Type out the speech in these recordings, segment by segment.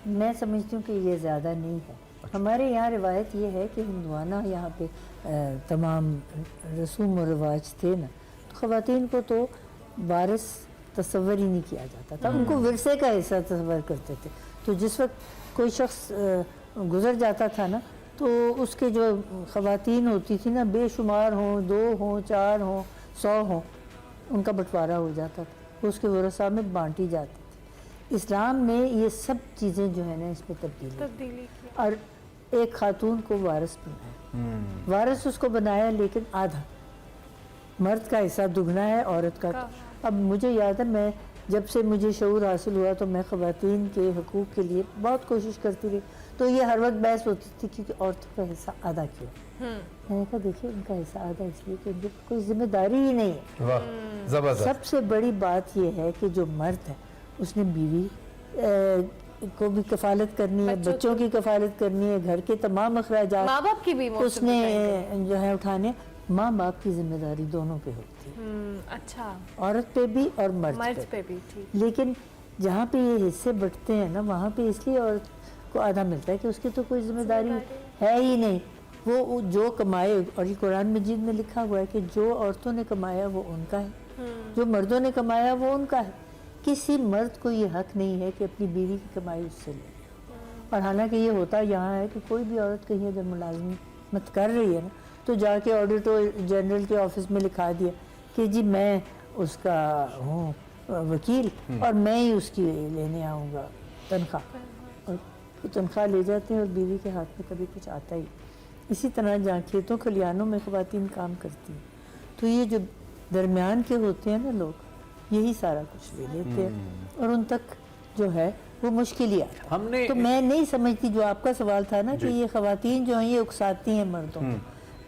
मैं समझती हूँ कि ये ज़्यादा नहीं है। हमारे यहाँ रिवायत ये है कि हिंदुआना यहाँ पे तमाम रसूम और रिवाज थे ना, तो ख़वातीन को तो वारिस तस्वर ही नहीं किया जाता था, उनको विरसे का हिस्सा तस्वर करते थे। तो जिस वक्त कोई शख्स गुज़र जाता था ना, तो उसके जो ख़वातीन होती थी ना, बेशुमार हों, 2 हों, 4 हों, 100 हों, उनका बंटवारा हो जाता था, उसके वरसा में बांटी जाती थी। इस्लाम ने ये सब चीज़ें जो है ना इसमें तब्दीली की और एक खातून को वारिस बनाया। वारिस उसको बनाया लेकिन आधा, मर्द का हिस्सा दुगना है, औरत का। अब मुझे याद है, मैं जब से मुझे शऊर हासिल हुआ तो मैं ख़वातीन के हकूक़ के लिए बहुत कोशिश करती रही। तो ये हर वक्त बहस होती थी क्योंकि औरतों का हिस्सा आधा क्यों। मैंने कहा देखिए उनका हिस्सा आधा इसलिए कि उनकी कोई जिम्मेदारी ही नहीं है। वाह, ज़बरदस्त। सबसे बड़ी बात यह है कि जो मर्द है उसने बीवी को भी कफालत करनी है, बच्चों की कफालत करनी है, घर के तमाम अखराजात माँ बाप की भी उसने जो है उठाने। माँ बाप की जिम्मेदारी दोनों पे होती है, अच्छा, औरत पे भी और मर्द पे भी। ठीक। लेकिन जहाँ पे ये हिस्से बंटते हैं ना, वहाँ पे इसलिए औरत को आधा मिलता है कि उसकी तो कोई जिम्मेदारी है ही नहीं। वो जो कमाए, और ये कुरान मजीद में लिखा हुआ है कि जो औरतों ने कमाया वो उनका है, जो मर्दों ने कमाया वो उनका है। किसी मर्द को ये हक नहीं है कि अपनी बीवी की कमाई उससे ले। और हालांकि ये होता यहाँ है कि कोई भी औरत कहीं अगर मुलाजमत कर रही है ना, तो जाके ऑडिटर जनरल के ऑफिस में लिखा दिया कि जी मैं उसका हूँ वकील और मैं ही उसकी लेने आऊँगा तनख्वाह, और तनख्वाह ले जाते हैं और बीवी के हाथ में कभी कुछ आता ही। इसी तरह जहाँ खेतों खलियानों में ख़वातीन काम करती हैं, तो ये जो दरमियान के होते हैं ना लोग, यही सारा कुछ ले लेते हैं और उन तक जो है वो मुश्किल ही आ रहा है। तो मैं नहीं समझती, जो आपका सवाल था ना कि ये ख़वातीन जो हैं ये उकसाती हैं मर्दों को,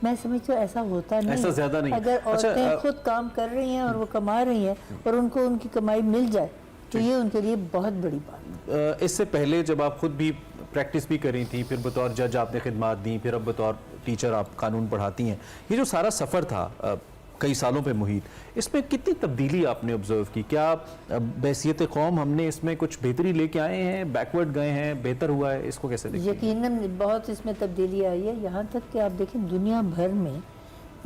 मैं समझती हूँ ऐसा होता नहीं, ऐसा ज़्यादा नहीं। अगर औरतें खुद काम कर रही हैं और वो कमा रही हैं और उनको उनकी कमाई मिल जाए तो ये उनके लिए बहुत बड़ी बात है। इससे पहले जब आप खुद भी प्रैक्टिस भी करी थी, फिर बतौर जज आपने खिदमात दी, फिर अब बतौर टीचर आप कानून पढ़ाती हैं, ये जो सारा सफ़र था कई सालों पे मुहित, इसमें कितनी तब्दीली आपने ऑब्जर्व की? क्या बहसियत कौम हमने इसमें कुछ बेहतरी लेके आए हैं, बैकवर्ड गए हैं, बेहतर हुआ है? इसको कैसे देखते हैं? यकीनन बहुत इसमें तब्दीली आई है। यहाँ तक कि आप देखें दुनिया भर में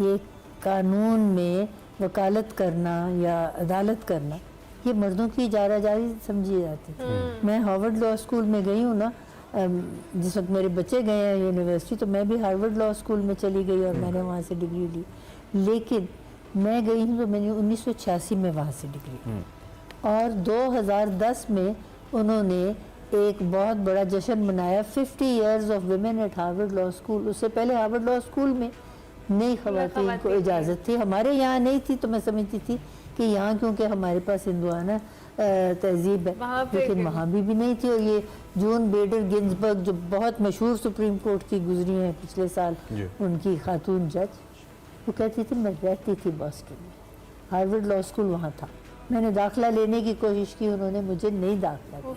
ये कानून में वकालत करना या अदालत करना ये मर्दों की जारी समझी जाती थी। मैं हार्वर्ड लॉ स्कूल में गई हूँ ना, जिस वक्त मेरे बच्चे गए हैं यूनिवर्सिटी, तो मैं भी हार्वर्ड लॉ स्कूल में चली गई और मैंने वहाँ से डिग्री ली। लेकिन मैं गई हूँ तो मैंने 1986 में वहाँ से डिग्री, और 2010 में उन्होंने एक बहुत बड़ा जश्न मनाया, 50 years of women at Harvard law school. उससे पहले हार्वर्ड लॉ स्कूल में नई ख़वातीन को इजाज़त थी, हमारे यहाँ नहीं थी। तो मैं समझती थी कि यहाँ क्योंकि हमारे पास हिंदुआना तहजीब है, लेकिन वहाँ भी नहीं थी। और ये जून बेडर गिन्सबर्ग जो बहुत मशहूर सुप्रीम कोर्ट की गुजरी हैं पिछले साल, उनकी खातून जज, वो कहती थी मैं रहती थी बॉस्टन में, हार्वर्ड लॉ स्कूल वहाँ था, मैंने दाखिला लेने की कोशिश की, उन्होंने मुझे नहीं दाखिला दिया।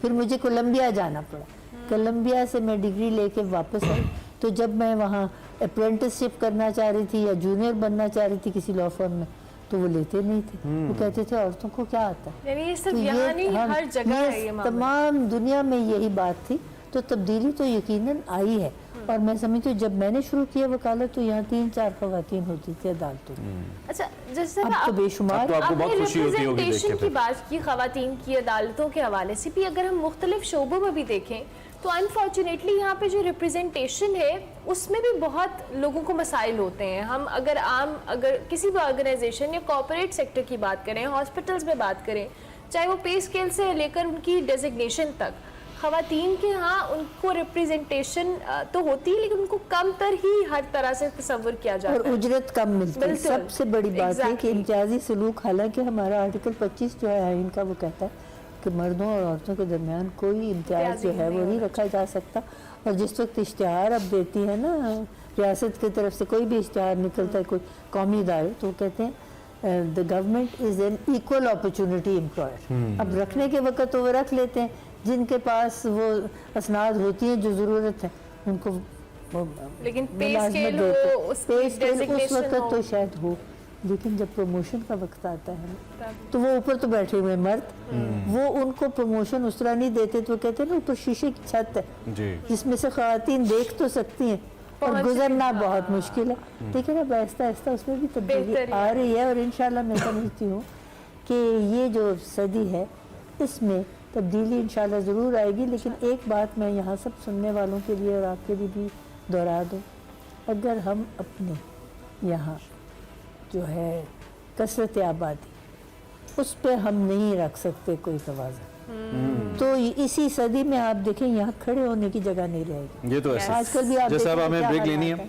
फिर मुझे कोलंबिया जाना पड़ा, कोलंबिया से मैं डिग्री लेके वापस आई। तो जब मैं वहाँ अप्रेंटिसशिप करना चाह रही थी या जूनियर बनना चाह रही थी किसी लॉ फर्म में, तो वो लेते नहीं थे। वो कहते थे औरतों को क्या आता है। यानी ये सिर्फ यहाँ नहीं, हर जगह है ये मामला। तमाम दुनिया में यही बात थी। तो तब्दीली तो यकीनन आई है। और मैं समझती हूँ जब मैंने शुरू किया वकालत तो यहाँ 3-4 ख़वातीन होती थी अदालतों में। अच्छा, जैसे अब तो बेशुमार। आपने रिप्रेजेंटेशन की बात की ख़वातीन की अदालतों के हवाले से भी, अगर हम मुख्तलिफ शोबों में भी देखें तो अनफॉर्चुनेटली यहाँ पे जो रिप्रेजेंटेशन है उसमें भी बहुत लोगों को मसाइल होते हैं। हम अगर किसी भी ऑर्गेनाइजेशन या कॉर्पोरेट सेक्टर की बात करें, हॉस्पिटल्स में बात करें, चाहे वो पे स्केल से लेकर उनकी डेजिग्नेशन तक, ख़वातीन के यहाँ उनको रिप्रेजेंटेशन तो होती है लेकिन उनको कम तर ही हर तरह से तस्वर किया जाता है और उजरत कम मिलती है। सबसे बड़ी बात है कि इम्तियाजी सलूक, हालांकि हमारा आर्टिकल 25 जो है इनका वो कहता है कि मर्दों और औरतों के दरमियान कोई इम्तियाज जो है वो नहीं रखा जा सकता। और जिस वक्त इश्तिहार अब देती है ना रियासत की तरफ से, कोई भी इश्तिहार निकलता है कोई कौमी इदारे, तो कहते हैं the government is an equal opportunity employer. अब रखने के वक्त तो वो रख लेते हैं, जिनके पास वो असनाद होती हैं जो ज़रूरत है उनको, लेकिन पे स्केल उस वक्त तो शायद हो, लेकिन जब प्रमोशन का वक्त आता है तो वो ऊपर तो बैठे हुए मर्द, वो उनको प्रमोशन उस तरह नहीं देते, तो कहते हैं ना ऊपर शीशे की छत है जी जिसमें से खवातीन देख तो सकती हैं और पहुंच गुजरना बहुत मुश्किल है। लेकिन अब आहिस्ता आहिस्ता उसमें भी तब्दीली बेहतरी आ रही है और इंशाल्लाह मैं समझती हूँ कि ये जो सदी है इसमें तब्दीली इंशाल्लाह ज़रूर आएगी। लेकिन एक बात मैं यहाँ सब सुनने वालों के लिए और आपके लिए भी दोहरा दूँ, अगर हम अपने यहाँ जो है कसरत आबादी उस पर हम नहीं रख सकते कोई तवाज़ा, तो इसी सदी में आप देखें यहाँ खड़े होने की जगह नहीं रहेगी। ये तो ऐसा आजकल भी आप जैसे अब देखें हमें क्या ब्रेक लेनी हालात है। हैं।